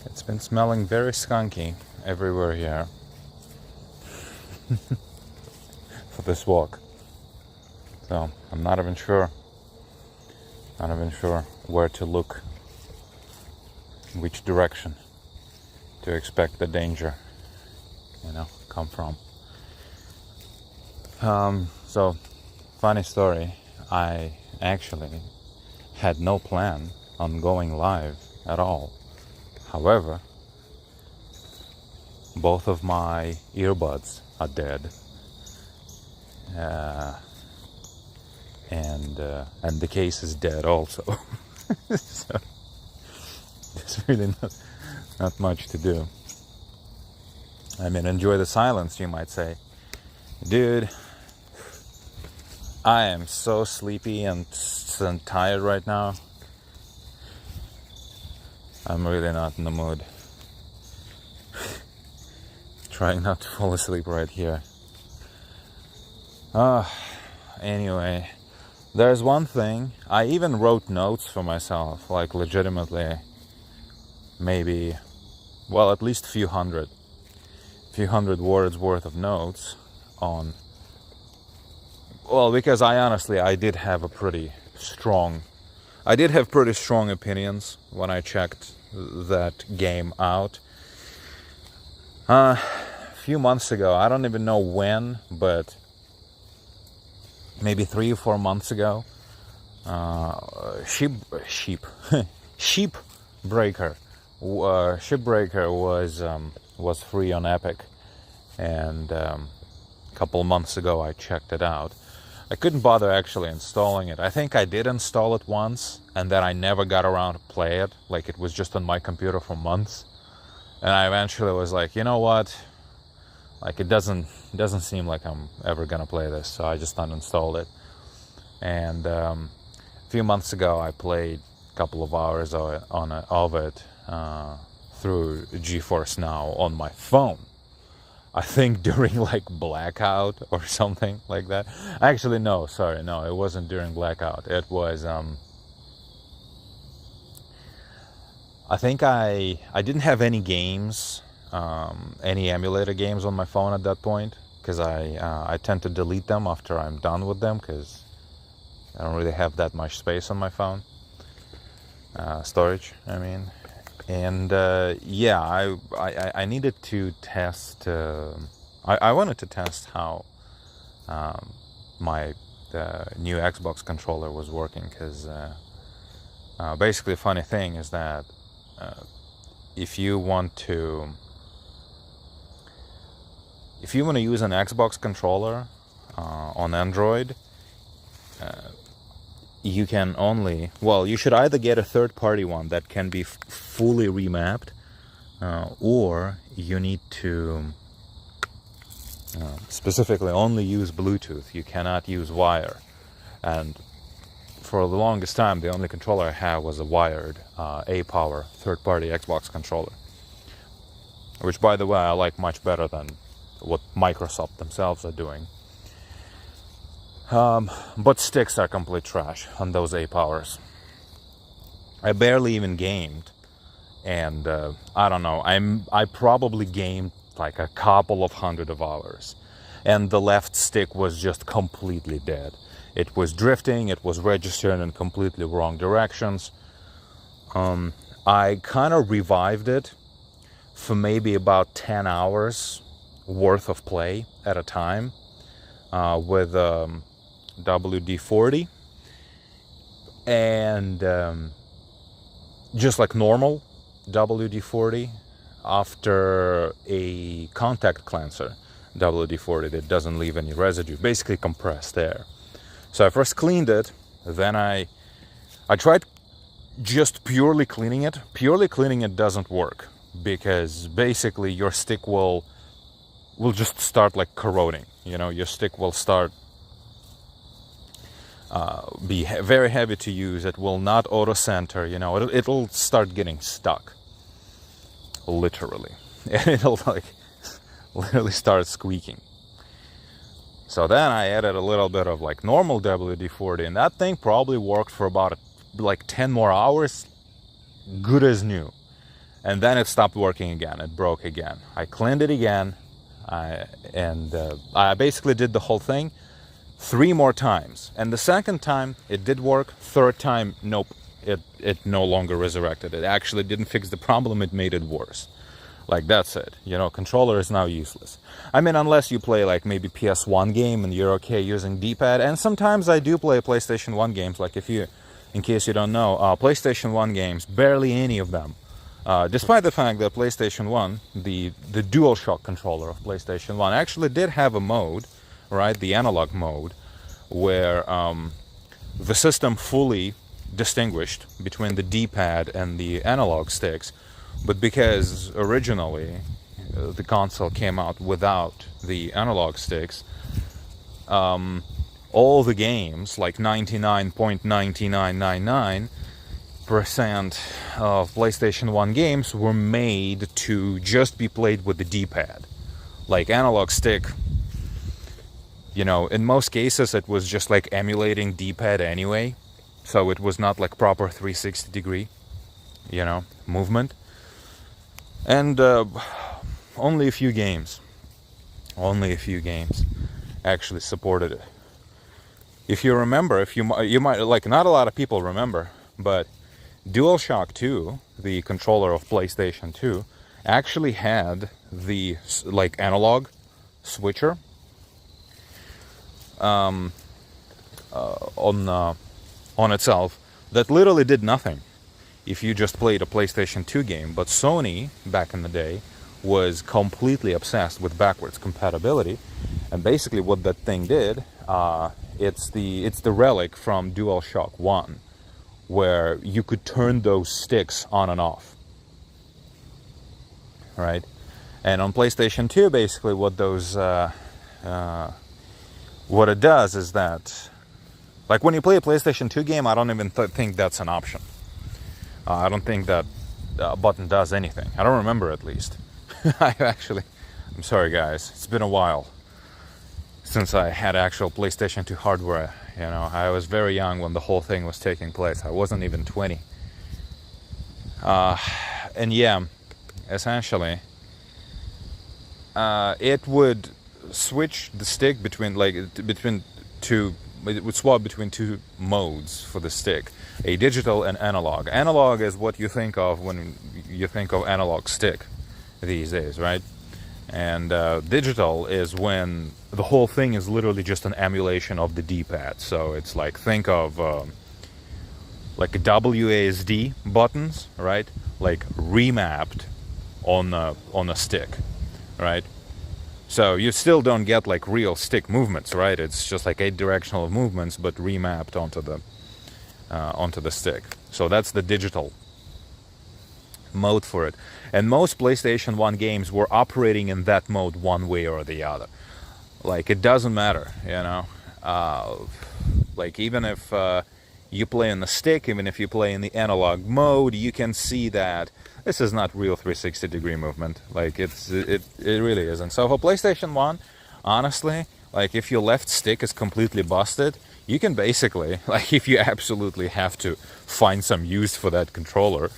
It's been smelling very skunky everywhere here for this walk. So I'm not even sure where to look, which direction to expect the danger, come from. So funny story, I actually had no plan on going live at all. However, both of my earbuds are dead, and the case is dead also. So there's really not much to do. I mean, enjoy the silence, you might say. Dude, I am so sleepy and tired right now. I'm really not in the mood. Trying not to fall asleep right here. Anyway, there's one thing. I even wrote notes for myself, like legitimately, maybe, well, at least a few hundred words worth of notes on, well, because I did have pretty strong opinions when I checked that game out. A few months ago, I don't even know when, but maybe 3 or 4 months ago, Shipbreaker was free on Epic, and a couple months ago I checked it out. I couldn't bother actually installing it. I think I did install it once, and then I never got around to play it. Like, it was just on my computer for months, and I eventually was like, you know what? Like, it doesn't seem like I'm ever gonna play this, so I just uninstalled it. And a few months ago, I played a couple of hours of it through GeForce Now on my phone. I think during like blackout or something like that. Actually, no, it wasn't during blackout. It was I think I didn't have any games, any emulator games on my phone at that point, because I tend to delete them after I'm done with them, because I don't really have that much space on my phone, storage, I mean. And yeah, I needed to test. I wanted to test how my new Xbox controller was working, because basically, a funny thing is that if you want to use an Xbox controller on Android, you can only, you should either get a third-party one that can be fully remapped, or you need to specifically only use Bluetooth. You cannot use wire. And for the longest time, the only controller I had was a wired A-Power third-party Xbox controller, which, by the way, I like much better than what Microsoft themselves are doing. But sticks are complete trash on those A-Powers. I barely even gamed, and I don't know, I probably gamed like a couple of hundred of hours, and the left stick was just completely dead. It was drifting, it was registering in completely wrong directions. I kind of revived it for maybe about 10 hours worth of play at a time with WD-40, and just like normal WD-40 after a contact cleanser WD-40 that doesn't leave any residue, basically compressed air. So I first cleaned it, then I tried just purely cleaning it. Purely cleaning it doesn't work, because basically your stick will just start like corroding. Your stick will start be very heavy to use. It will not auto center. It'll start getting stuck, literally, and it'll like literally start squeaking. So then I added a little bit of like normal WD-40, and that thing probably worked for about like 10 more hours, good as new. and then it stopped working again. It broke again. I cleaned it again, I basically did the whole thing 3 more times. And the second time it did work. Third time, nope, it no longer resurrected. It actually didn't fix the problem, it made it worse. Like, that's it. You know, controller is now useless. I mean, unless you play like maybe PS1 game and you're okay using D-pad. And sometimes I do play PlayStation 1 games. Like, in case you don't know, PlayStation 1 games, barely any of them. Despite the fact that PlayStation 1, the DualShock controller of PlayStation 1 actually did have a mode, right, the analog mode, where the system fully distinguished between the D-pad and the analog sticks. But because originally the console came out without the analog sticks, all the games, like 99.9999% of PlayStation 1 games, were made to just be played with the D-pad. Like, analog stick, you know, in most cases it was just like emulating D-pad anyway, so it was not like proper 360 degree, you know, movement. And only a few games actually supported it. If you remember, you might, like, not a lot of people remember, but DualShock 2, the controller of PlayStation 2, actually had the like analog switcher on itself that literally did nothing if you just played a PlayStation 2 game. But Sony, back in the day, was completely obsessed with backwards compatibility, and basically what that thing did, it's the relic from DualShock 1, where you could turn those sticks on and off, right? And on PlayStation 2, basically what it does is that, like, when you play a PlayStation 2 game, I don't even think that's an option. I don't think that button does anything. I don't remember, at least. I'm sorry guys, it's been a while since I had actual PlayStation 2 hardware. You know, I was very young when the whole thing was taking place. I wasn't even 20. And yeah, essentially, it would switch the stick it would swap between 2 modes for the stick, a digital and analog. Analog is what you think of when you think of analog stick these days, right? And digital is when the whole thing is literally just an emulation of the D-pad. So it's like, think of like a WASD buttons, right? Like remapped on a stick, right? So you still don't get like real stick movements, right? It's just like 8 directional movements, but remapped onto the stick. So that's the digital mode for it. And most PlayStation 1 games were operating in that mode one way or the other. Like, it doesn't matter, you know. Like, even if you play in the stick, even if you play in the analog mode, you can see that this is not real 360 degree movement. Like, it really isn't. So for PlayStation 1, honestly, like, if your left stick is completely busted, you can basically, like, if you absolutely have to find some use for that controller,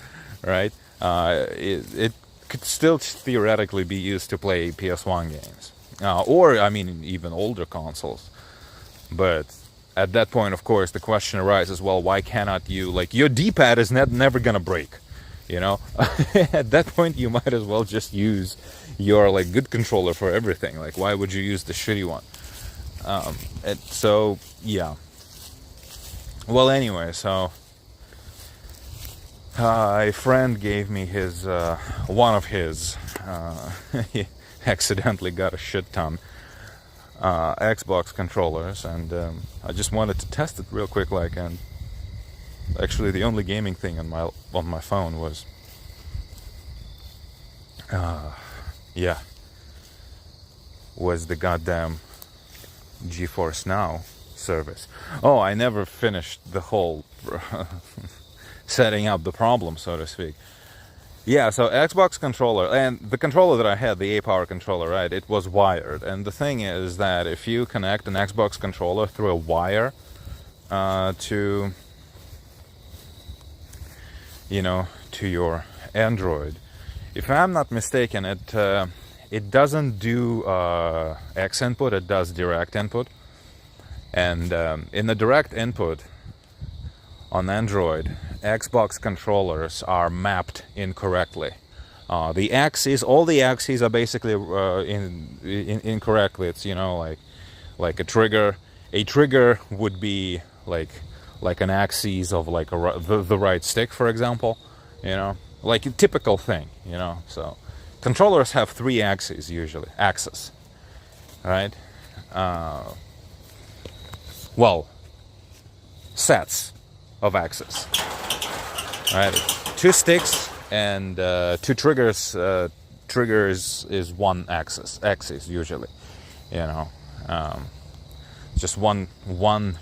right? It could still theoretically be used to play PS1 games. Or, I mean, even older consoles. But at that point, of course, the question arises, well, why cannot you, like, your D-pad is never gonna break, you know? At that point, you might as well just use your, like, good controller for everything. Like, why would you use the shitty one? So, yeah. Well, anyway, so a friend gave me his, one of his, he accidentally got a shit ton Xbox controllers, and I just wanted to test it real quick, like, and actually the only gaming thing on my phone was was the goddamn GeForce Now service. Oh, I never finished the whole setting up the problem, so to speak. Yeah, so Xbox controller, and the controller that I had, the A-Power controller, right, it was wired. And the thing is that if you connect an Xbox controller through a wire to your Android, if I'm not mistaken, it doesn't do X input, it does direct input. And in the direct input on Android, Xbox controllers are mapped incorrectly. The axes, all the axes are basically incorrectly. It's, you know, like a trigger. A trigger would be like an axis of like the right stick, for example. You know, like a typical thing. You know, so controllers have 3 axes usually. Axes, right? Well, sets of axes. Right, 2 sticks and 2 triggers. Triggers is 1 axis usually. You know, just one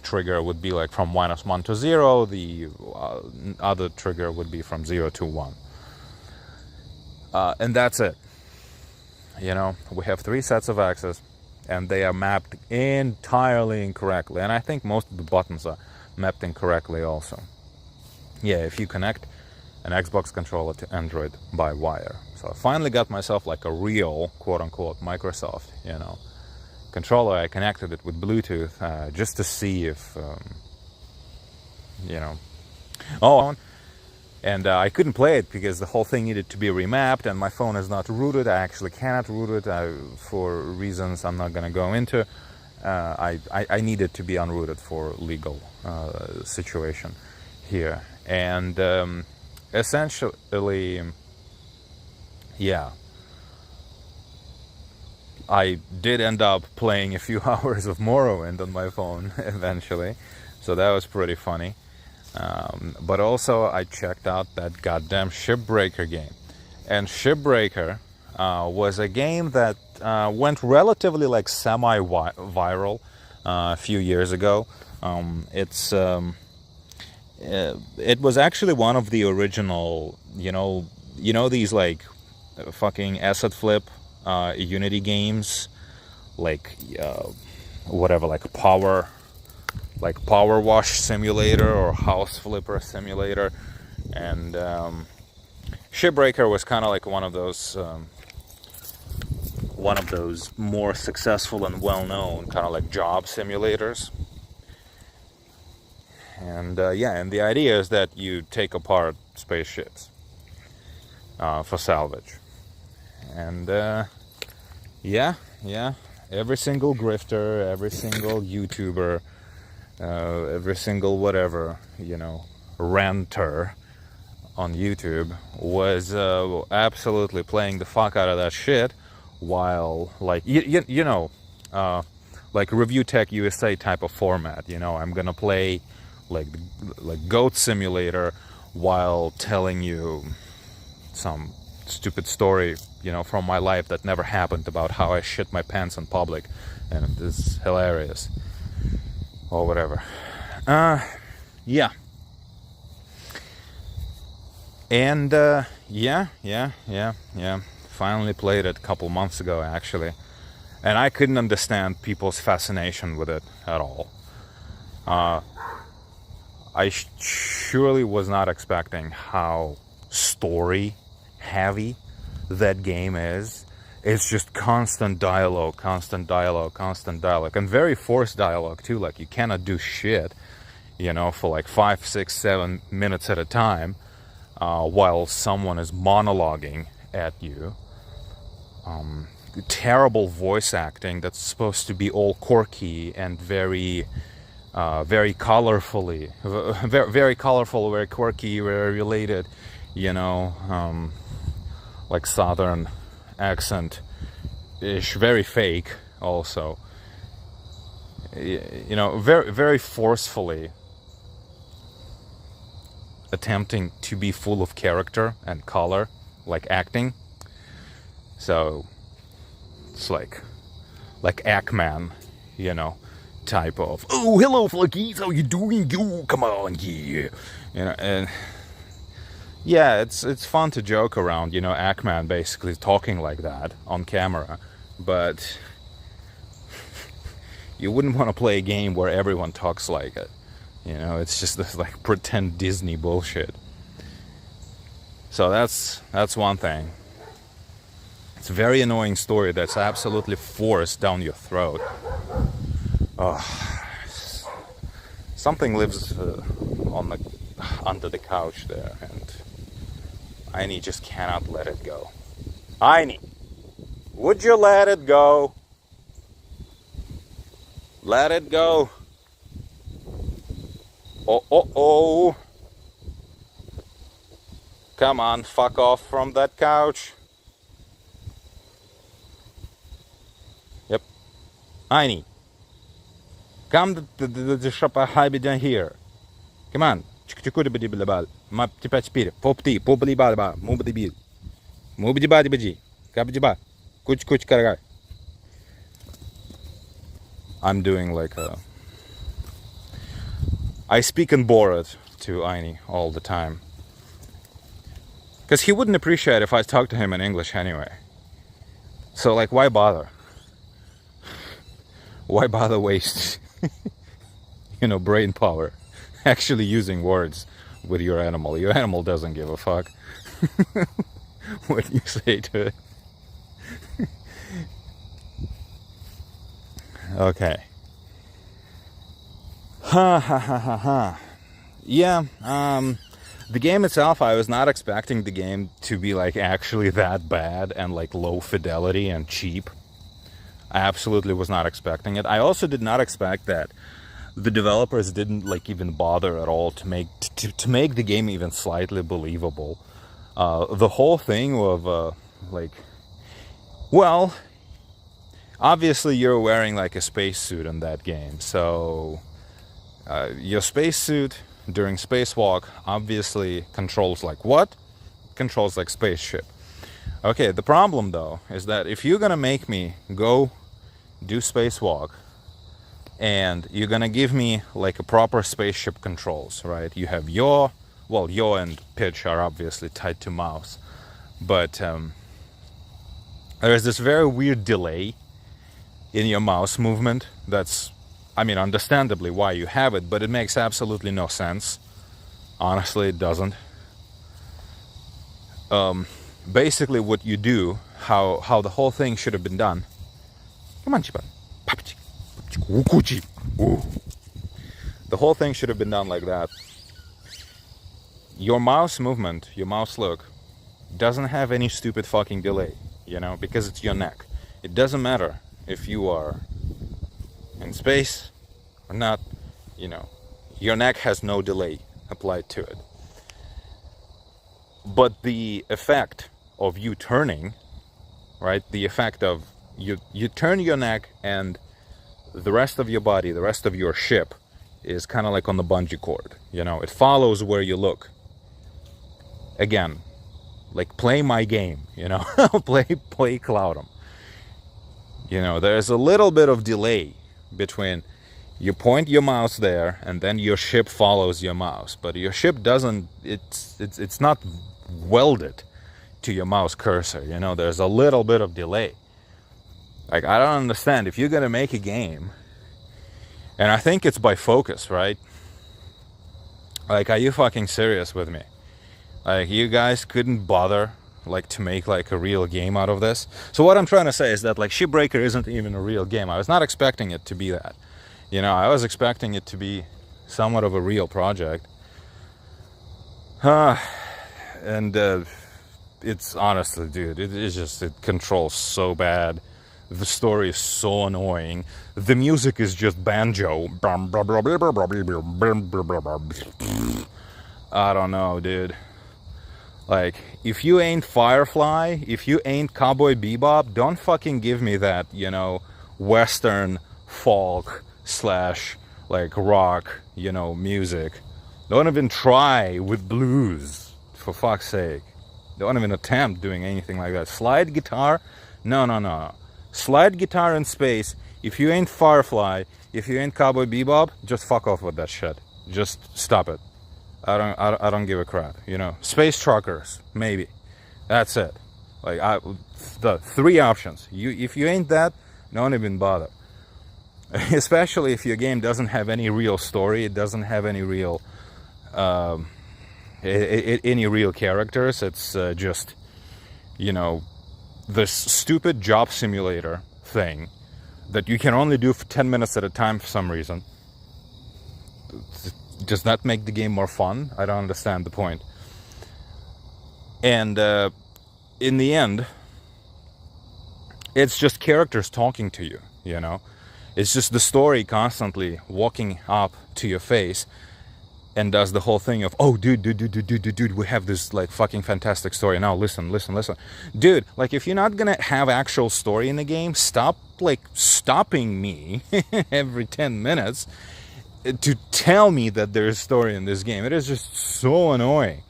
trigger would be like from -1 to 0. The other trigger would be from 0 to 1. And that's it. You know, we have 3 sets of axes, and they are mapped entirely incorrectly. And I think most of the buttons are mapped incorrectly also. Yeah, if you connect an Xbox controller to Android by wire. So I finally got myself like a real, quote-unquote, Microsoft, you know, controller. I connected it with Bluetooth just to see if, you know... Oh, and I couldn't play it because the whole thing needed to be remapped, and my phone is not rooted. I actually cannot root it for reasons I'm not going to go into. I need it to be unrooted for legal situation here. And essentially, yeah, I did end up playing a few hours of Morrowind on my phone eventually, so that was pretty funny. But also I checked out that goddamn Shipbreaker game. And Shipbreaker was a game that went relatively like semi-viral a few years ago. It was actually one of the original, you know these like fucking asset flip Unity games, like whatever, like Power Wash Simulator or House Flipper Simulator. And Shipbreaker was kind of like one of those more successful and well-known kind of like job simulators. And yeah, and the idea is that you take apart spaceships for salvage. And yeah, every single grifter, every single YouTuber, every single whatever, you know, ranter on YouTube was absolutely playing the fuck out of that shit, while like you know, like Review Tech USA type of format. You know, I'm gonna play like Goat Simulator while telling you some stupid story, you know, from my life that never happened, about how I shit my pants in public, and it's hilarious or whatever. Yeah. And yeah. Finally played it a couple months ago, actually, and I couldn't understand people's fascination with it at all. I surely was not expecting how story heavy that game is. It's just constant dialogue, and very forced dialogue too. Like, you cannot do shit, you know, for like 5, 6, 7 minutes at a time while someone is monologuing at you. Terrible voice acting that's supposed to be all quirky and very colorful, very quirky, very related, you know, like southern accent-ish, very fake also, you know, very forcefully attempting to be full of character and color, like acting. So it's like Ackman, you know, type of, oh, hello flunkies, how you doing? You come on here, you know. And yeah, it's fun to joke around, you know, Ackman basically talking like that on camera, but you wouldn't want to play a game where everyone talks like it, you know. It's just this like pretend Disney bullshit. So that's one thing. It's a very annoying story that's absolutely forced down your throat. Something lives under the couch there, and Aini just cannot let it go. Aini, would you let it go? Let it go. Oh. Come on, fuck off from that couch. Yep. Aini, come the shop hide down here. Come on. I'm doing like a... I speak in Borat to Aini all the time. Because he wouldn't appreciate if I talked to him in English anyway. So like, why bother? Why bother waste, brain power actually using words with your animal? Your animal doesn't give a fuck what you say to it. Okay. Yeah, the game itself, I was not expecting the game to be like actually that bad and like low fidelity and cheap. I absolutely was not expecting it. I also did not expect that the developers didn't like even bother at all to make the game even slightly believable. The whole thing of well, obviously you're wearing like a spacesuit in that game, so your spacesuit during spacewalk obviously controls like what? Controls like spaceship. Okay, the problem though is that if you're gonna make me go do spacewalk and you're gonna give me like a proper spaceship controls, right? You have yaw and pitch are obviously tied to mouse, but there's this very weird delay in your mouse movement. That's, I mean, understandably why you have it, but it makes absolutely no sense. Honestly, it doesn't. Basically what you do, how the whole thing should have been done. Come on, Chiba. The whole thing should have been done like that. Your mouse movement, your mouse look, doesn't have any stupid fucking delay, because it's your neck. It doesn't matter if you are in space or not, your neck has no delay applied to it. But the effect of you turning, right? The effect of you turn your neck and the rest of your body, the rest of your ship is kind of like on the bungee cord, it follows where you look. Again, like play my game, play CLOUDOME. There's a little bit of delay between you point your mouse there and then your ship follows your mouse, but your ship doesn't, it's not welded to your mouse cursor, there's a little bit of delay. Like, I don't understand, if you're gonna make a game, and I think it's by focus, right? Like, are you fucking serious with me? Like, you guys couldn't bother like to make like a real game out of this? So what I'm trying to say is that like Shipbreaker isn't even a real game. I was not expecting it to be that. I was expecting it to be somewhat of a real project. And it's honestly, dude, it controls so bad. The story is so annoying. The music is just banjo. I don't know, dude. Like, if you ain't Firefly, if you ain't Cowboy Bebop, don't fucking give me that, Western folk / like rock, music. Don't even try with blues, for fuck's sake. Don't even attempt doing anything like that. Slide guitar? No. Slide guitar in space. If you ain't Firefly, if you ain't Cowboy Bebop, just fuck off with that shit. Just stop it. I don't give a crap, Space truckers, maybe. That's it. Like, the 3 options. If you ain't that, don't even bother. Especially if your game doesn't have any real story, it doesn't have any real any real characters. It's just, this stupid job simulator thing that you can only do for 10 minutes at a time for some reason. Does that make the game more fun? I don't understand the point. And in the end, it's just characters talking to you, you know? It's just the story constantly walking up to your face and does the whole thing of, oh, dude, we have this, like, fucking fantastic story. Now, listen. Dude, like, if you're not gonna have actual story in the game, stop, like, stopping me every 10 minutes to tell me that there's story in this game. It is just so annoying.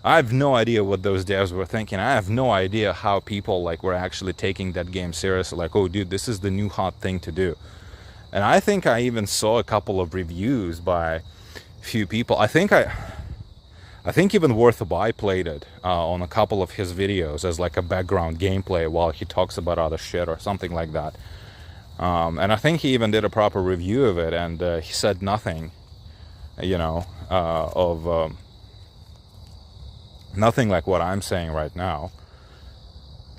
I have no idea what those devs were thinking. I have no idea how people, like, were actually taking that game seriously. Like, oh, dude, this is the new hot thing to do. And I think I even saw a couple of reviews by few people. I think even Worth a Buy played it on a couple of his videos as like a background gameplay while he talks about other shit or something like that. And I think he even did a proper review of it, and he said nothing, you know, of nothing like what I'm saying right now.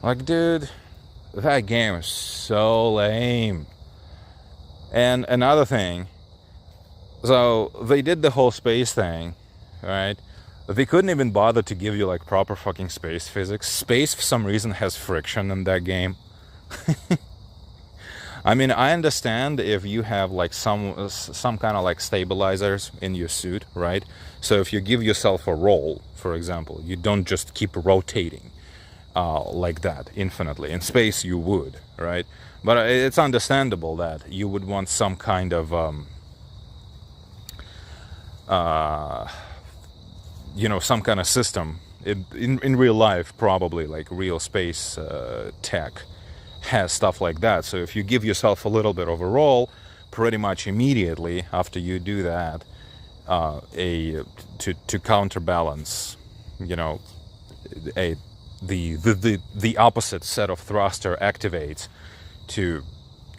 Like, dude, that game is so lame. And another thing, so they did the whole space thing, right? They couldn't even bother to give you like proper fucking space physics. Space, for some reason, has friction in that game. I mean, I understand if you have like some kind of like stabilizers in your suit, right? So if you give yourself a roll, for example, you don't just keep rotating like that infinitely. In space, you would, right? But it's understandable that you would want some kind of you know, some kind of system in real life. Probably like real space tech has stuff like that. So if you give yourself a little bit of a roll, pretty much immediately after you do that, to counterbalance, you know, the opposite set of thruster activates to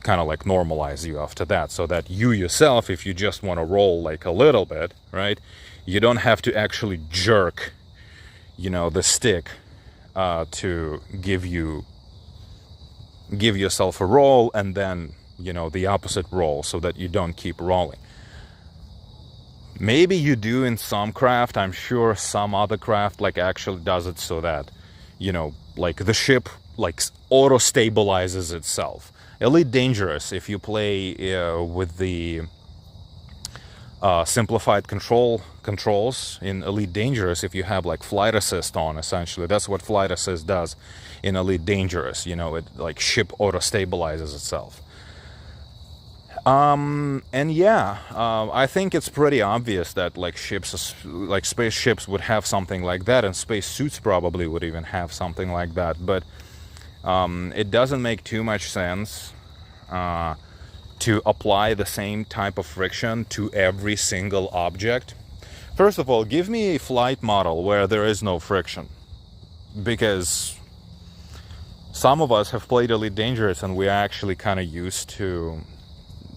kind of like normalize you after that, so that you yourself, if you just want to roll like a little bit, right, you don't have to actually jerk, you know, the stick to give yourself a roll and then, you know, the opposite roll, so that you don't keep rolling. Maybe you do in some craft. I'm sure some other craft like actually does it so that, you know, like the ship like auto stabilizes itself. Elite Dangerous, if you play with the simplified controls in Elite Dangerous, if you have like flight assist on, essentially that's what flight assist does in Elite Dangerous. You know, it like ship auto stabilizes itself. And yeah, I think it's pretty obvious that like ships, like spaceships would have something like that, and space suits probably would even have something like that. But it doesn't make too much sense to apply the same type of friction to every single object. First of all, give me a flight model where there is no friction, because some of us have played Elite Dangerous and we're actually kind of used to,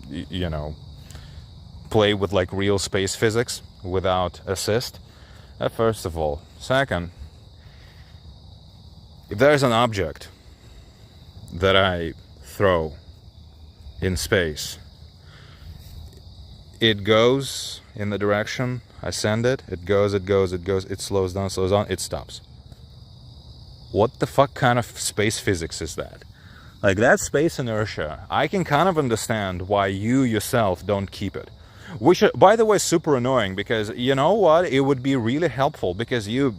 you know, play with like real space physics without assist. First of all. Second, if there's an object that I throw in space, it goes in the direction I send it. It goes, it slows down, it stops. What the fuck kind of space physics is that? Like, that's space inertia. I can kind of understand why you yourself don't keep it. Which, by the way, is super annoying, because you know what? It would be really helpful, because you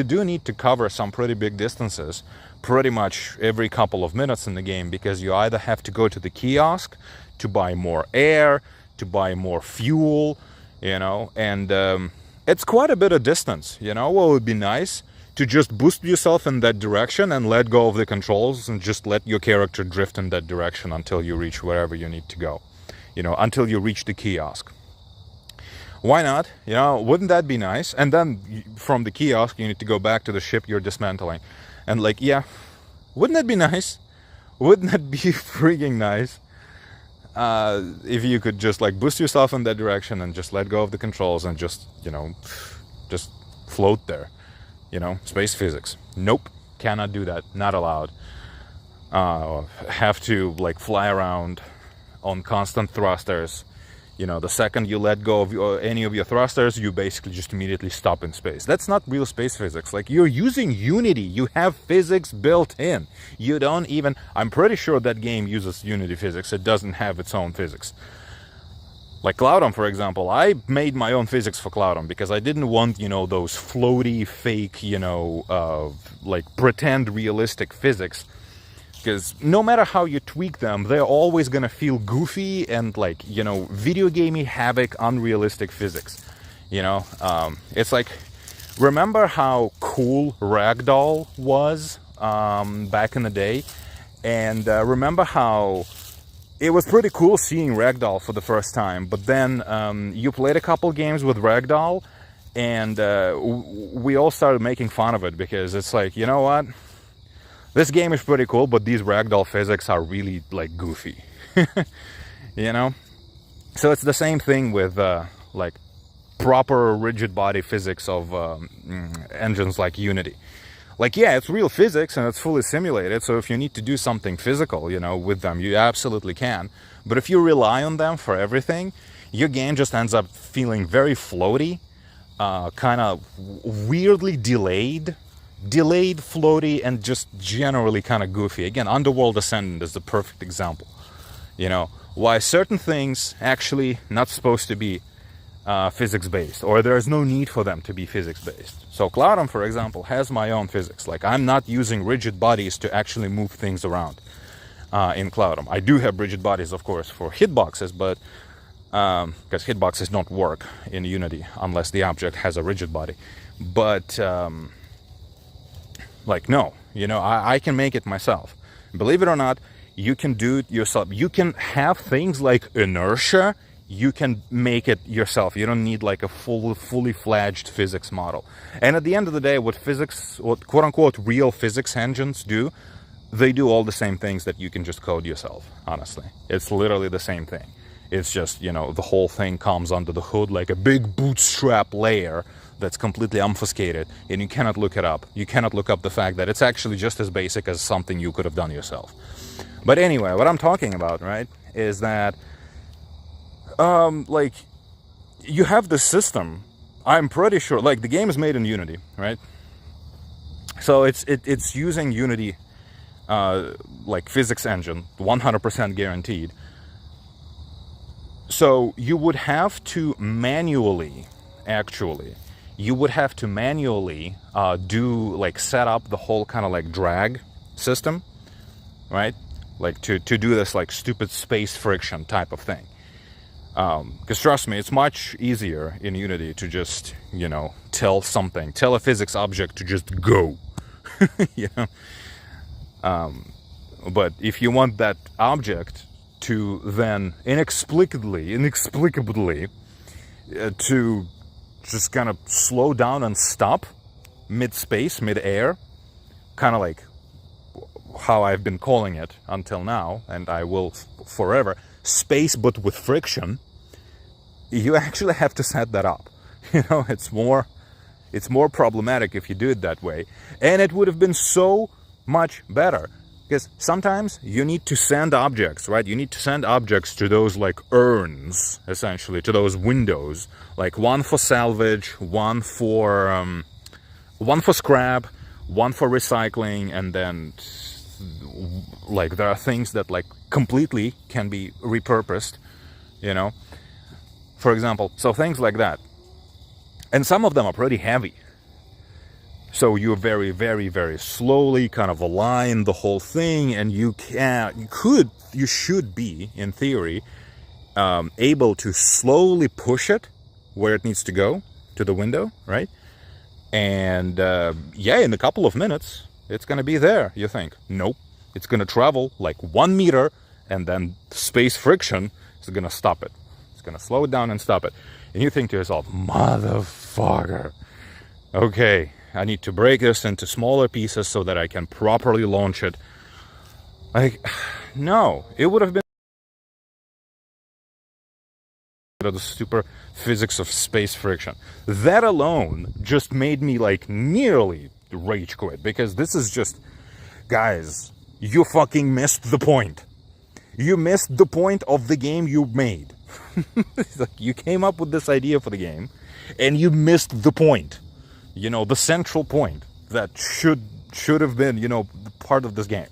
do need to cover some pretty big distances pretty much every couple of minutes in the game, because you either have to go to the kiosk to buy more air, to buy more fuel, you know, and it's quite a bit of distance, you know. What would be nice? To just boost yourself in that direction and let go of the controls and just let your character drift in that direction until you reach wherever you need to go, you know, until you reach the kiosk. Why not? You know, wouldn't that be nice? And then from the kiosk, you need to go back to the ship you're dismantling. And like, yeah, wouldn't that be nice? Wouldn't that be freaking nice? If you could just like boost yourself in that direction and just let go of the controls and just, you know, just float there. You know, space physics. Nope, cannot do that. Not allowed. have to like fly around on constant thrusters. You know, the second you let go of any of your thrusters, you basically just immediately stop in space. That's not real space physics. Like, you're using Unity. You have physics built in. You don't even... I'm pretty sure that game uses Unity physics. It doesn't have its own physics. Like CLOUDOME, for example, I made my own physics for CLOUDOME because I didn't want, you know, those floaty, fake, you know, like pretend realistic physics. Because no matter how you tweak them, they're always going to feel goofy and like, you know, video gamey, havoc, unrealistic physics. You know, it's like, remember how cool Ragdoll was back in the day? And remember how it was pretty cool seeing Ragdoll for the first time. But then you played a couple games with Ragdoll and we all started making fun of it because it's like, you know what? This game is pretty cool, but these ragdoll physics are really, like, goofy. You know? So it's the same thing with, like, proper rigid body physics of engines like Unity. Like, yeah, it's real physics and it's fully simulated, so if you need to do something physical, you know, with them, you absolutely can. But if you rely on them for everything, your game just ends up feeling very floaty, kind of weirdly delayed, floaty, and just generally kind of goofy. Again, Underworld Ascendant is the perfect example. You know, why certain things actually not supposed to be physics-based, or there's no need for them to be physics-based. So CLOUDOME, for example, has my own physics. Like, I'm not using rigid bodies to actually move things around in CLOUDOME. I do have rigid bodies, of course, for hitboxes, but because hitboxes don't work in Unity unless the object has a rigid body. But like, no, you know, I can make it myself. Believe it or not, you can do it yourself. You can have things like inertia. You can make it yourself. You don't need like a fully fledged physics model. And at the end of the day, what quote unquote real physics engines do, they do all the same things that you can just code yourself. Honestly, it's literally the same thing. It's just, you know, the whole thing comes under the hood like a big bootstrap layer that's completely obfuscated, and you cannot look it up. You cannot look up the fact that it's actually just as basic as something you could have done yourself. But anyway, what I'm talking about, right, is that, like, you have this system. I'm pretty sure, like, the game is made in Unity, right? So it's using Unity, like, physics engine, 100% guaranteed. So you would have to manually, actually, do, like, set up the whole kind of like drag system, right? Like to do this like stupid space friction type of thing. Because trust me, it's much easier in Unity to just, you know, tell a physics object to just go, you know? But if you want that object to then inexplicably to just kind of slow down and stop mid-space, mid-air, kind of like how I've been calling it until now, and I will forever, space but with friction, you actually have to set that up. You know, it's more problematic if you do it that way. And it would have been so much better. Because sometimes you need to send objects, right? You need to send objects to those like urns, essentially, to those windows. Like one for salvage, one for scrap, one for recycling, and then like there are things that like completely can be repurposed, you know? For example, so things like that. And some of them are pretty heavy. So you very, very, very slowly kind of align the whole thing, and you should be, in theory, able to slowly push it where it needs to go, to the window, right? And yeah, in a couple of minutes, it's going to be there, you think. Nope. It's going to travel like 1 meter, and then space friction is going to stop it. It's going to slow it down and stop it. And you think to yourself, motherfucker, okay, I need to break this into smaller pieces so that I can properly launch it. Like, no, it would have been the super physics of space friction. That alone just made me like nearly rage quit, because this is just, guys, you fucking missed the point. You missed the point of the game you made. It's like you came up with this idea for the game, and you missed the point. You know, the central point that should have been, you know, part of this game.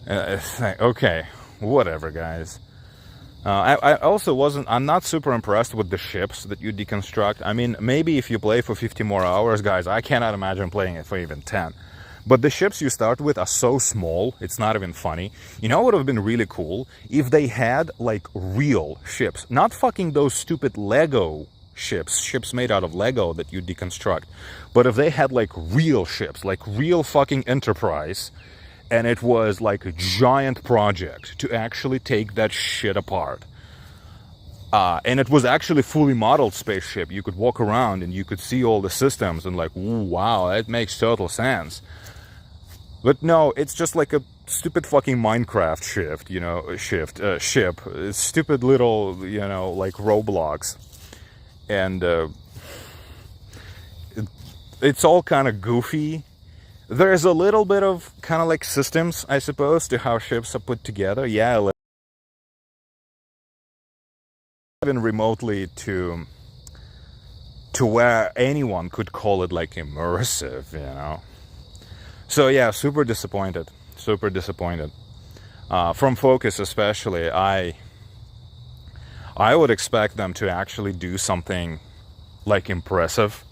Okay, whatever, guys. I also I'm not super impressed with the ships that you deconstruct. I mean, maybe if you play for 50 more hours, guys, I cannot imagine playing it for even 10. But the ships you start with are so small, it's not even funny. You know what would have been really cool? If they had, like, real ships. Not fucking those stupid Lego ships made out of Lego that you deconstruct. But if they had, like, real ships, like real fucking Enterprise, and it was like a giant project to actually take that shit apart. And it was actually fully modeled spaceship. You could walk around and you could see all the systems and like, ooh, wow, that makes total sense. But no, it's just like a stupid fucking Minecraft ship. Stupid little, you know, like Roblox. And it's all kind of goofy. There's a little bit of kind of like systems, I suppose, to how ships are put together. Yeah, even remotely to where anyone could call it like immersive, you know. So yeah, super disappointed. From Focus especially, I would expect them to actually do something like impressive,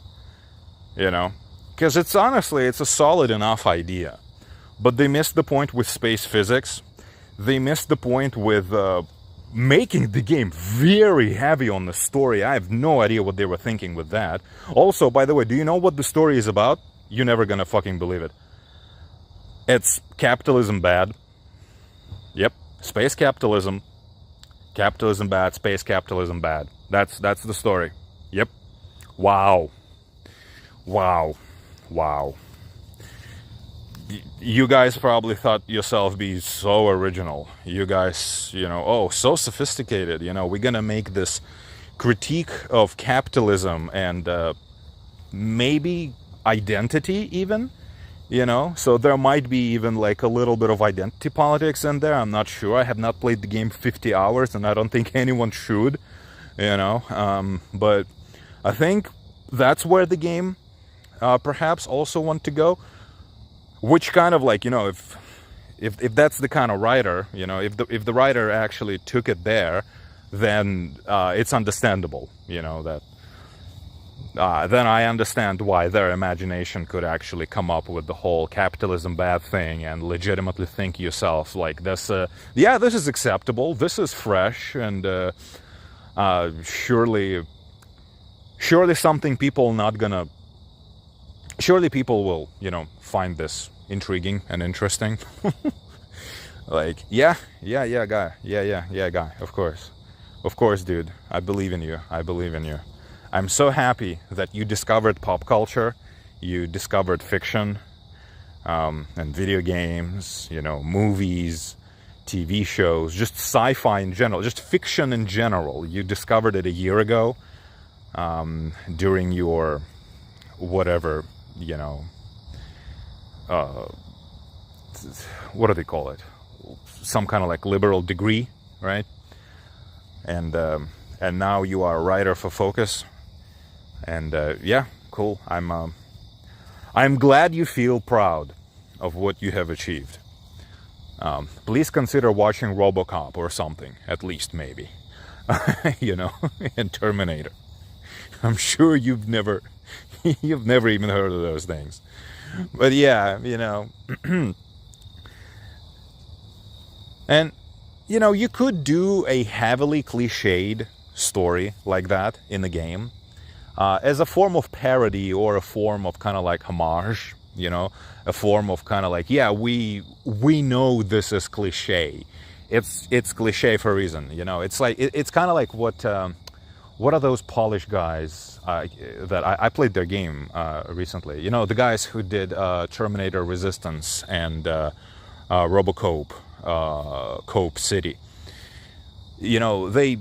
you know. Because it's honestly, it's a solid enough idea. But they missed the point with space physics. They missed the point with making the game very heavy on the story. I have no idea what they were thinking with that. Also, by the way, do you know what the story is about? You're never gonna fucking believe it. It's capitalism bad. Yep, space capitalism. Capitalism bad, space capitalism bad. That's the story. Yep. Wow. You guys probably thought yourself be so original. You guys, you know, oh, so sophisticated. You know, we're gonna make this critique of capitalism and maybe identity even, you know. So there might be even like a little bit of identity politics in there. I'm not sure. I have not played the game 50 hours and I don't think anyone should, you know. But I think that's where the game perhaps also want to go. Which kind of like, you know, if that's the kind of writer, you know, if the writer actually took it there, then it's understandable, you know, that then I understand why their imagination could actually come up with the whole capitalism bad thing and legitimately think yourself like this, yeah, this is acceptable, this is fresh, and surely something people not gonna, surely people will, you know, find this intriguing and interesting. Like, yeah, guy. Yeah, guy. Of course, dude. I believe in you. I'm so happy that you discovered pop culture, you discovered fiction, and video games, you know, movies, TV shows, just sci-fi in general, just fiction in general. You discovered it a year ago, during your whatever, you know, what do they call it? Some kind of like liberal degree, right? And now you are a writer for Focus, and yeah, cool. I'm glad you feel proud of what you have achieved. Please consider watching RoboCop or something, at least maybe, you know, and Terminator. I'm sure you've never even heard of those things. But yeah, you know, and, you know, you could do a heavily cliched story like that in the game, as a form of parody or a form of kind of like homage, you know, a form of kind of like, yeah, we know this is cliche. It's cliche for a reason, you know. It's like, it's kind of like what are those Polish guys that I played their game recently? You know, the guys who did Terminator Resistance and RoboCop, Cope City. You know, they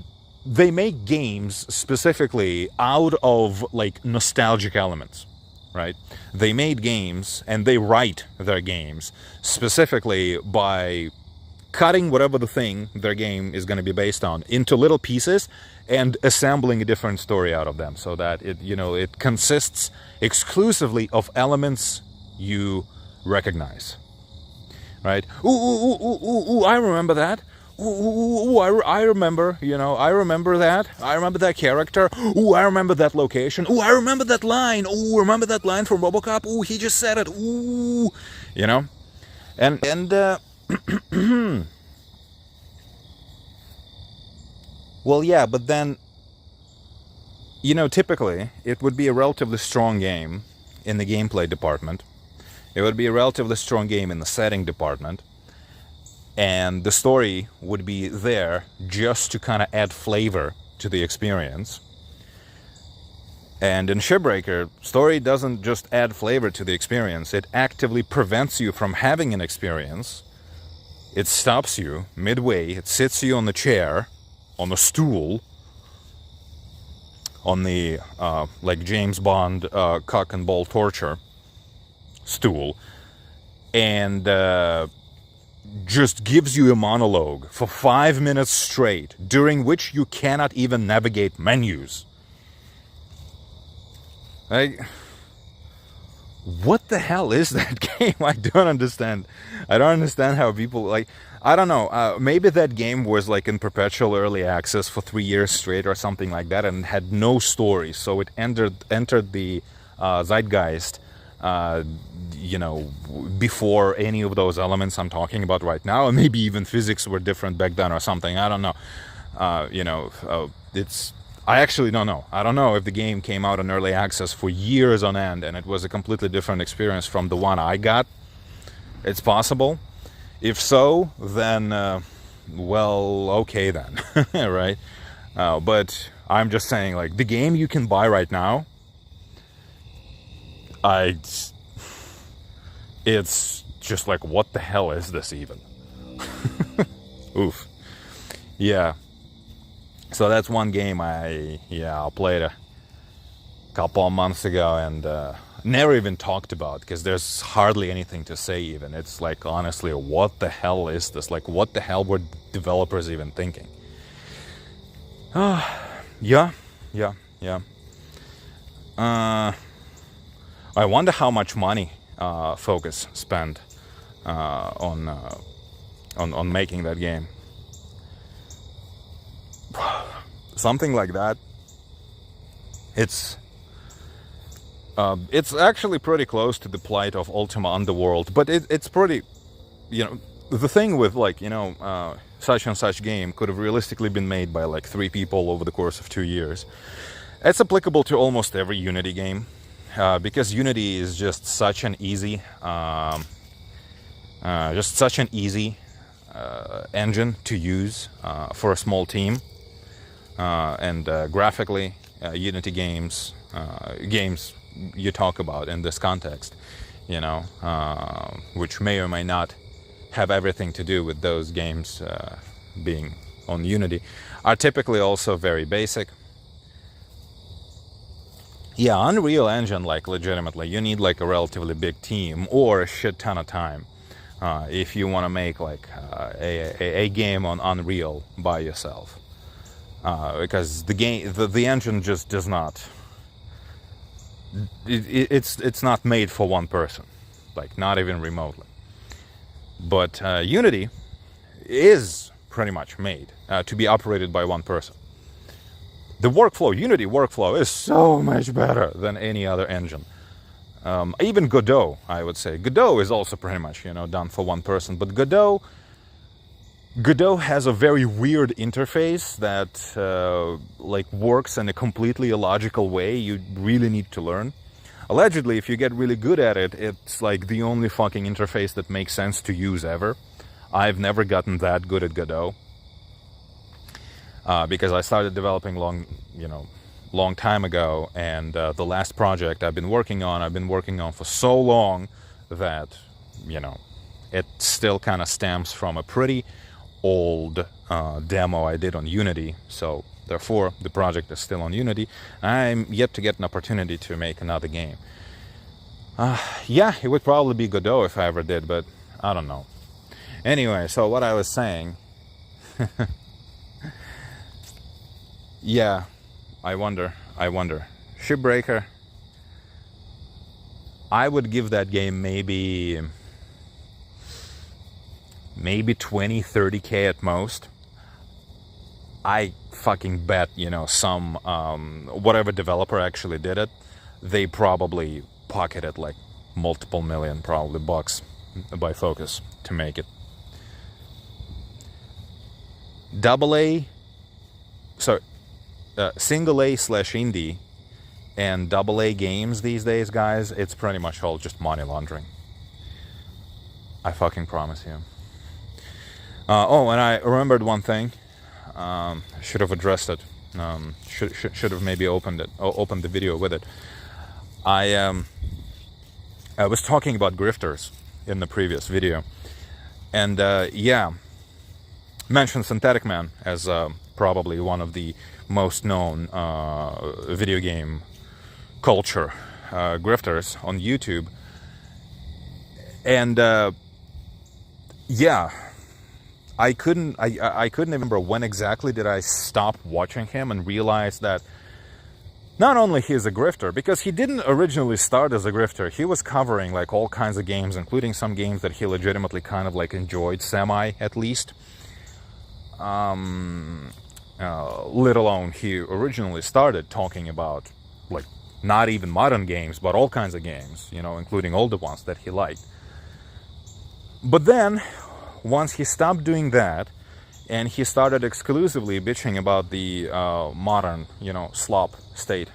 make games specifically out of like nostalgic elements. right? They made games, and they write their games specifically by cutting whatever the thing their game is going to be based on into little pieces and assembling a different story out of them, so that it consists exclusively of elements you recognize, right? Ooh, I remember that. Ooh, I remember, I remember that. I remember that character. Ooh, I remember that location. Ooh, I remember that line. Ooh, remember that line from RoboCop. Ooh, he just said it. Ooh, and well, yeah, but then, typically it would be a relatively strong game in the gameplay department. It would be a relatively strong game in the setting department. And the story would be there just to kind of add flavor to the experience. And in Shipbreaker, story doesn't just add flavor to the experience. It actively prevents you from having an experience. It stops you midway. It sits you on the chair, on the stool, on the, like James Bond cock and ball torture stool. And just gives you a monologue for 5 minutes straight, during which you cannot even navigate menus. What the hell is that game? I don't understand. I don't understand how people, I don't know, maybe that game was in perpetual early access for 3 years straight or something like that, and had no story, so it entered the zeitgeist before any of those elements I'm talking about right now, and maybe even physics were different back then or something. I don't know. I actually don't know. I don't know if the game came out in early access for years on end and it was a completely different experience from the one I got. It's possible. If so, then, well, okay then, right? But I'm just saying, the game you can buy right now, it's just what the hell is this even? Oof. Yeah. So that's one game I played a couple of months ago and never even talked about, because there's hardly anything to say even. It's honestly, what the hell is this? What the hell were developers even thinking? Yeah. I wonder how much money Focus spent on making that game. Something like that. It's actually pretty close to the plight of Ultima Underworld, but it's pretty, the thing with such and such game could have realistically been made by 3 people over the course of 2 years. It's applicable to almost every Unity game. Because Unity is just such an easy, engine to use for a small team, and graphically, Unity games you talk about in this context, which may or may not have everything to do with those games being on Unity, are typically also very basic. Yeah, Unreal Engine, legitimately, you need a relatively big team or a shit ton of time if you want to make a game on Unreal by yourself, because the engine just does not. It's not made for one person, not even remotely. But Unity is pretty much made to be operated by one person. The Unity workflow is so much better than any other engine. Even Godot, I would say. Godot is also pretty much, done for one person. But Godot has a very weird interface that, works in a completely illogical way you really need to learn. Allegedly, if you get really good at it, it's the only fucking interface that makes sense to use ever. I've never gotten that good at Godot. Because I started developing long time ago, and the last project I've been working on for so long that, it still kind of stems from a pretty old demo I did on Unity. So therefore, the project is still on Unity. I'm yet to get an opportunity to make another game. Yeah, it would probably be Godot if I ever did, but I don't know. Anyway, so what I was saying, yeah, I wonder. Shipbreaker, I would give that game maybe 20, 30K at most. I fucking bet, some, whatever developer actually did it, they probably pocketed like multiple million, probably, bucks by Focus to make it. Single A/indie and AA games these days, guys, it's pretty much all just money laundering. I fucking promise you. And I remembered one thing. Should have addressed it. Should have maybe opened the video with it. I was talking about grifters in the previous video, and mentioned Synthetic Man as probably one of the most known video game culture grifters on YouTube, and I couldn't remember when exactly did I stop watching him and realize that not only he is a grifter, because he didn't originally start as a grifter. He was covering like all kinds of games, including some games that he legitimately kind of like enjoyed, semi at least. Let alone he originally started talking about like not even modern games, but all kinds of games, including older ones that he liked. But then, once he stopped doing that, and he started exclusively bitching about the modern, slop state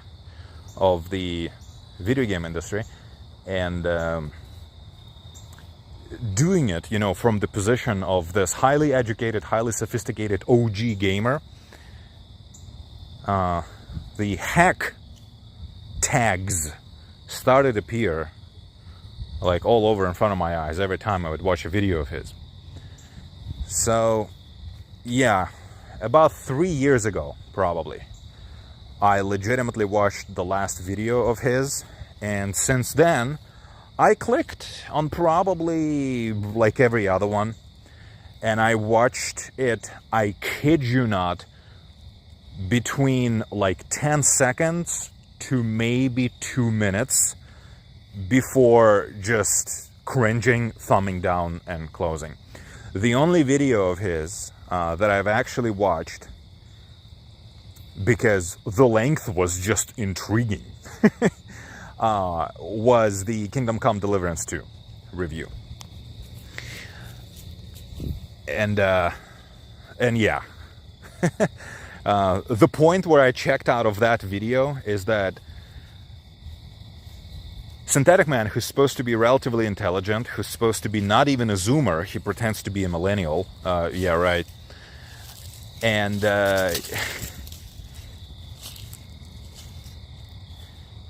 of the video game industry, and doing it, from the position of this highly educated, highly sophisticated OG gamer, the hack tags started to appear like all over in front of my eyes every time I would watch a video of his. So, yeah, about 3 years ago, probably, I legitimately watched the last video of his, and since then, I clicked on probably like every other one, and I watched it, I kid you not, between like 10 seconds to maybe 2 minutes before just cringing, thumbing down, and closing. The only video of his that I've actually watched, because the length was just intriguing, was the Kingdom Come Deliverance 2 review. And yeah. The point where I checked out of that video is that Synthetic Man, who's supposed to be relatively intelligent, who's supposed to be not even a Zoomer, he pretends to be a millennial. Yeah, right. And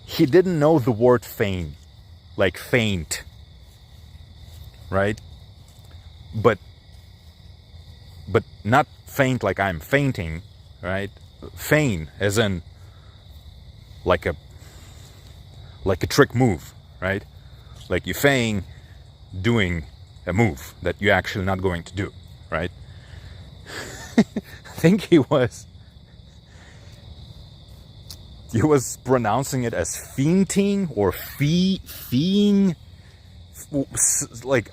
he didn't know the word feign, like faint, right? But not faint like I'm fainting, right? Feign as in like a trick move, right? Like you feign doing a move that you're actually not going to do, right? I think he was pronouncing it as feinting or feeing. Like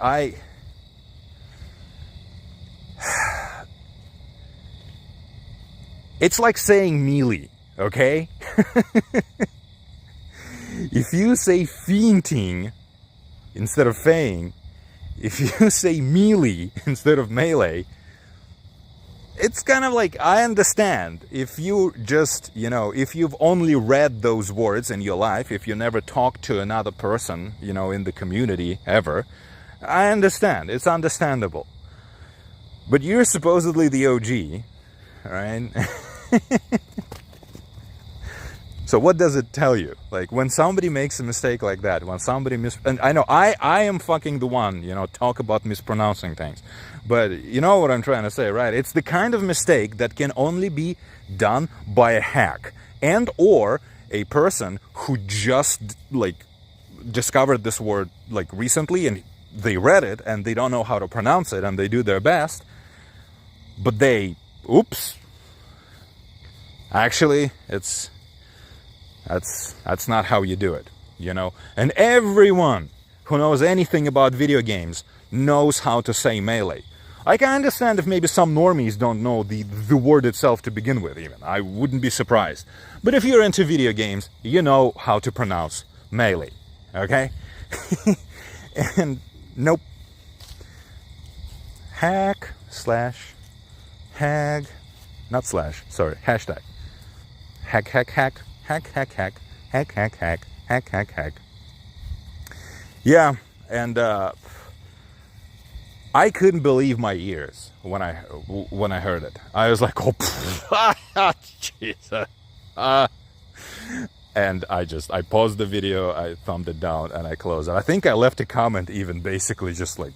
it's like saying melee, okay? If you say feinting instead of feign, if you say melee instead of melee, it's kind of like, I understand if you just, if you've only read those words in your life, if you never talked to another person, in the community ever, I understand. It's understandable. But you're supposedly the OG, right? So what does it tell you? Like, when somebody makes a mistake like that, when somebody and I know I am fucking the one, talk about mispronouncing things. But you know what I'm trying to say, right? It's the kind of mistake that can only be done by a hack and or a person who just, like, discovered this word like recently, and they read it and they don't know how to pronounce it, and they do their best, but they, oops, actually that's not how you do it, you know. And everyone who knows anything about video games knows how to say melee. I can understand if maybe some normies don't know the word itself to begin with, even. I wouldn't be surprised. But if you're into video games, you know how to pronounce melee, okay? And nope. Hack slash hag, not slash, sorry, hashtag. Hack, hack, hack, hack, hack, hack, hack, hack, hack, hack, hack, hack. Yeah, and I couldn't believe my ears when I heard it. I was like, oh, Jesus. And I paused the video, I thumbed it down, and I closed it. I think I left a comment even basically just like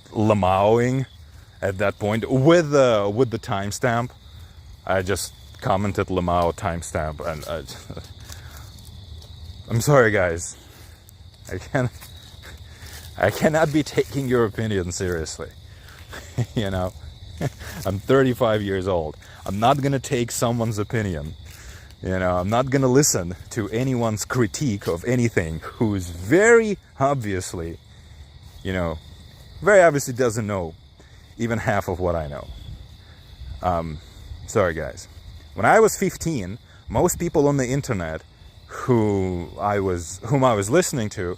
lamauing at that point with the timestamp. I just commented Lamau timestamp, and I'm sorry, guys. I cannot be taking your opinion seriously. You know, I'm 35 years old. I'm not gonna take someone's opinion. You know, I'm not gonna listen to anyone's critique of anything who's very obviously, you know, very obviously doesn't know even half of what I know. Sorry, guys. When I was 15, most people on the internet whom I was listening to,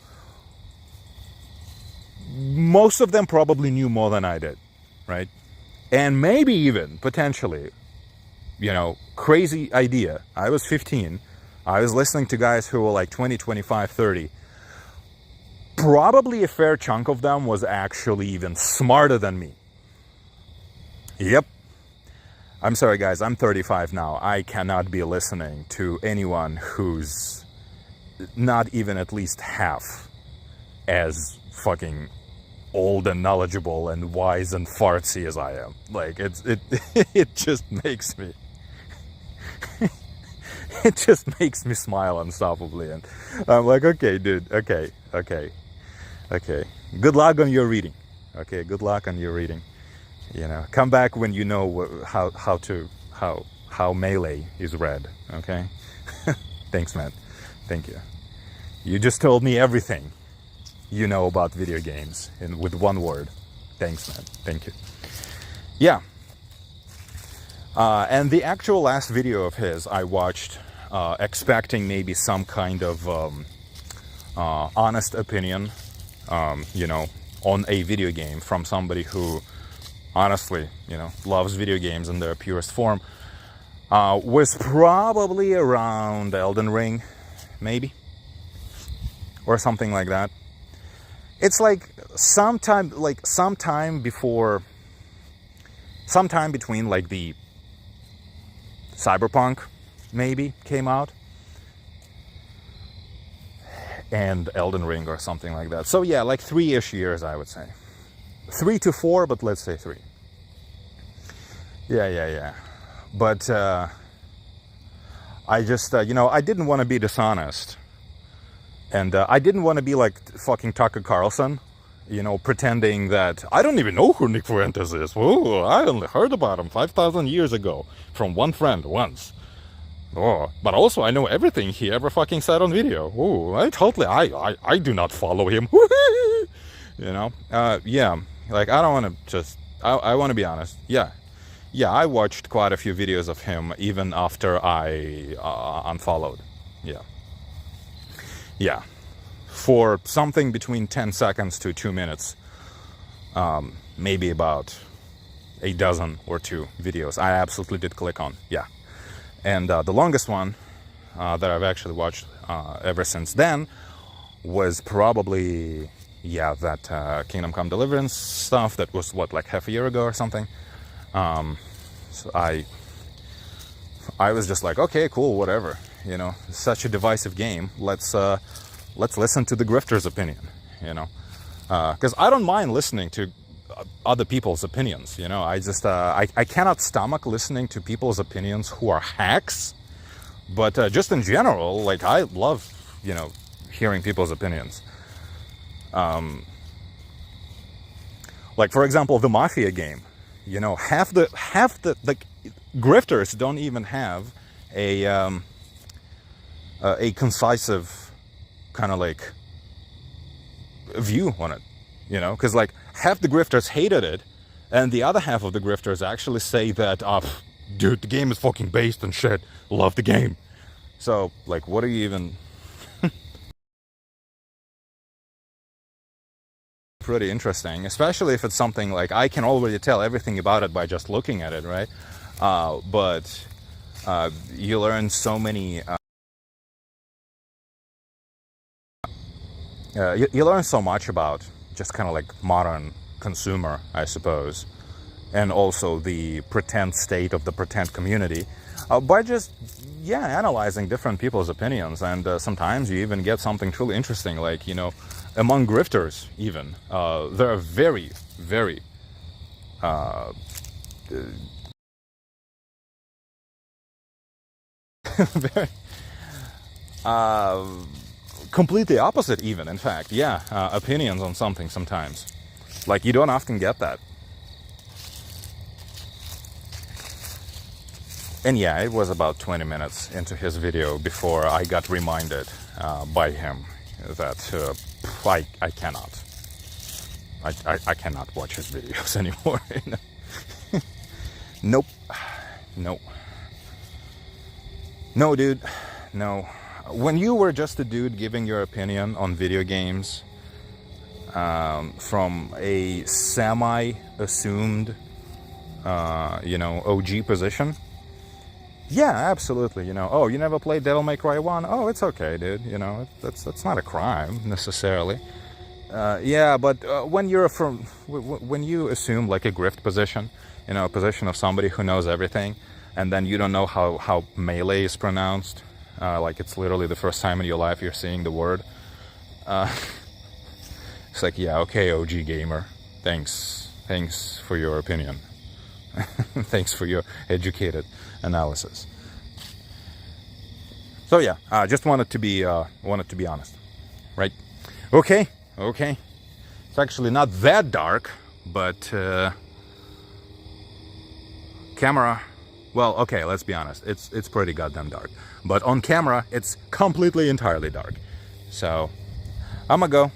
most of them probably knew more than I did, right? And maybe even potentially, you know, crazy idea. I was 15. I was listening to guys who were like 20, 25, 30. Probably a fair chunk of them was actually even smarter than me. Yep. I'm sorry, guys. I'm 35 now. I cannot be listening to anyone who's not even at least half as fucking old and knowledgeable and wise and fartsy as I am. Like, it just makes me it just makes me smile unstoppably, and I'm like, okay, dude, okay, good luck on your reading. Okay, good luck on your reading. You know, come back when you know how melee is read. Okay. Thanks, man. Thank you. You just told me everything you know about video games with one word. Thanks, man. Thank you. Yeah. And the actual last video of his I watched, expecting maybe some kind of honest opinion, you know, on a video game from somebody who honestly, you know, loves video games in their purest form, was probably around Elden Ring, maybe, or something like that. It's like sometime between like the Cyberpunk maybe came out and Elden Ring or something like that. So yeah, like 3-ish years, I would say. 3 to 4, but let's say 3. Yeah. But I just, you know, I didn't want to be dishonest. And I didn't want to be like fucking Tucker Carlson, you know, pretending that I don't even know who Nick Fuentes is. Oh, I only heard about him 5,000 years ago from one friend once. Oh, but also I know everything he ever fucking said on video. Oh, I do not follow him. You know, yeah, like I don't want to just, I want to be honest. Yeah, I watched quite a few videos of him even after I unfollowed. Yeah, for something between 10 seconds to 2 minutes, maybe about a dozen or 2 videos I absolutely did click on. Yeah, and the longest one that I've actually watched ever since then was probably, yeah, that Kingdom Come Deliverance stuff that was, what, like half a year ago or something. So I was just like, okay, cool, whatever. You know, such a divisive game. Let's listen to the grifter's opinion. You know, because I don't mind listening to other people's opinions. You know, I just I cannot stomach listening to people's opinions who are hacks. But just in general, like I love, you know, hearing people's opinions. Like, for example, the Mafia game. You know, half the grifters don't even have a concisive kind of like view on it, you know, because like half the grifters hated it, and the other half of the grifters actually say that, dude, the game is fucking based on shit. Love the game. So, like, what are you even? Pretty interesting, especially if it's something like I can already tell everything about it by just looking at it, right? But you learn so many. You learn so much about just kind of like modern consumer, I suppose, and also the pretend state of the pretend community by just analyzing different people's opinions. And sometimes you even get something truly interesting, like, you know, among grifters even there are very, very very completely opposite even, in fact, opinions on something sometimes. Like, you don't often get that. And yeah, it was about 20 minutes into his video before I got reminded by him that I cannot. I cannot watch his videos anymore. Nope. No. No, dude. No. When you were just a dude giving your opinion on video games from a semi-assumed, you know, OG position, yeah, absolutely. You know, oh, you never played Devil May Cry 1? Oh, it's okay, dude. You know, that's not a crime necessarily. Yeah, but when you're when you assume like a grift position, you know, a position of somebody who knows everything, and then you don't know how melee is pronounced, like it's literally the first time in your life you're seeing the word. It's like, yeah, okay, OG gamer, thanks for your opinion. Thanks for your educated analysis. So yeah, just wanted to be honest, right? Okay. It's actually not that dark, but camera. Well, okay, let's be honest. It's pretty goddamn dark. But on camera, it's completely entirely dark. So I'ma go.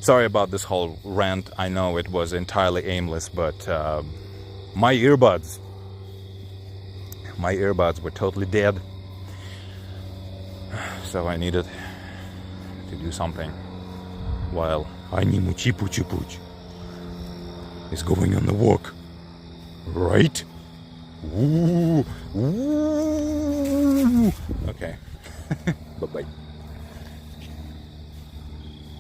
Sorry about this whole rant. I know it was entirely aimless, but my earbuds were totally dead. So I needed to do something while Animu Chipu Chipuch is going on the walk. Right? Ooh. Okay. Bye-bye.